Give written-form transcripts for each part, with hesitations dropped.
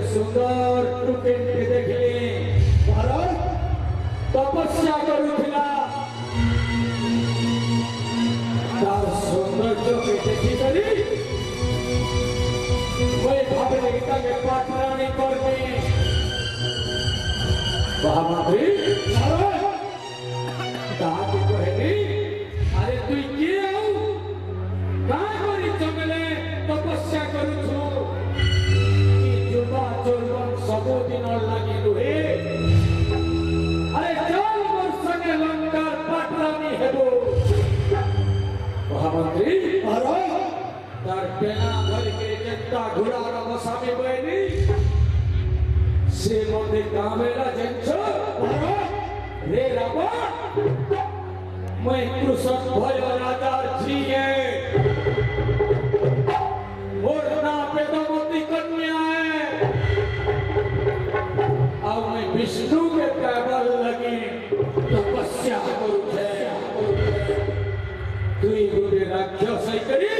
सुंदर टुकेन के देखले भारत तपस्या करुथिला तार सौंदर्य के देखि करी मैं भाबले गीता के पाठरानी करके महामंत्री भारत ताके कहली अरे तू के आउ का करी जंगले तपस्या करूछु सबो दिन लगी रुहे अरे चल मोर संगे लंका पाटरानी हेबो महामंत्री भारत तार पेना भर के जनता घोड़ा बसामे बैनी से मोदे कामेला जंचो भारत रे रावण मैं कृष्ण भय राजा जिए मोर ना पेदमती कन्या विष्णु के केवल लगी तपस्या करुथे तुई गुरे राक्षस करी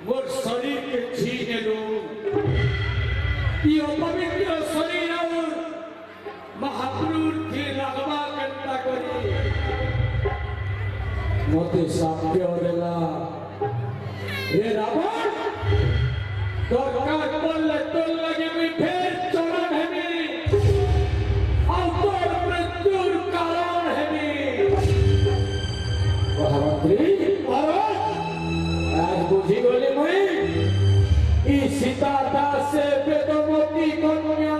मोर शरीर के छीन लो यो पवित्र शरीर और महापुरुष की लगवा कंटा करी मोते साप्य देला हे रावण दरकार पड़ले तो लगे मैं फिर चरण है महामंत्री भारत आज बुझी गले मैं ई सीता दास से वेदमती कन्या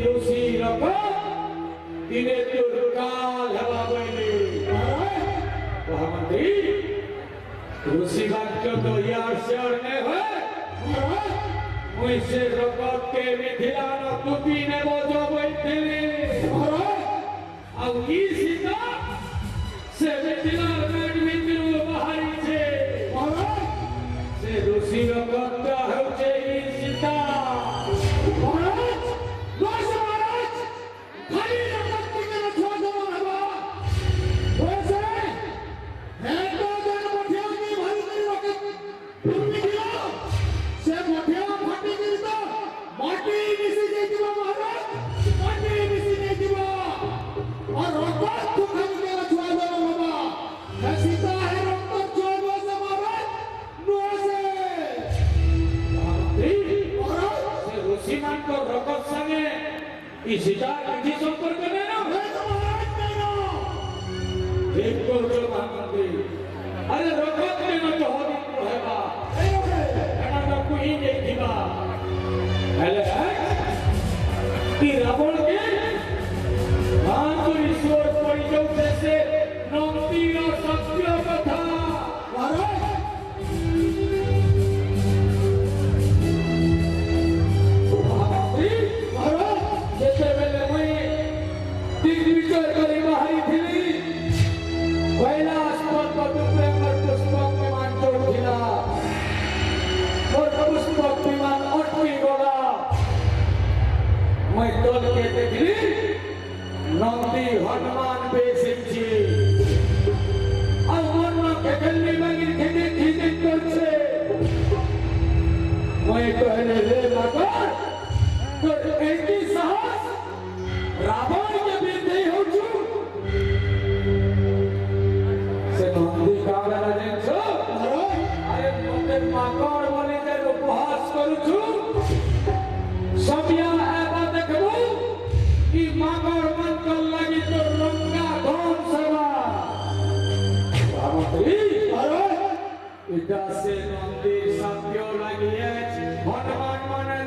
Lucy রকম দিনে তোর কাল হেবা বইলে মহামন্ত্রী ऋषि वाक्य तो यार शेर ने है मुझसे रकत के मिथिला न तुपी ने बोझो बैठे अब की सीता से मिथिला में मिथिलु बाहरी छे से ऋषि रकत का होचे ई सीता महाराज महाराज खाली रकत के न छो दो हवा वैसे है तो सीता किसी संपर्क में ना एक तो जो महामंत्री अरे रखत के न तो होदी रहेगा एना तो कोई नहीं दिबा पहले है कि रावण के मान तो ईश्वर परिजो जैसे नौती और सत्य कथा महाराज नौती हनुमान बेसिंची अवमान के गली में खिदे खिदे करछे मैं कहने ले लगा तो ऐसी साहस रावण के विरुद्ध हो छु से नौती का लगे छो अरे मोटे माकड़ बोले के उपहास करू छु सबिया एबा देखबो कि माकड़ मन कर लगी तो रंगा धन सेवा महामंत्री अरे इटा से नंदी सत्यो लगी है हनुमान माने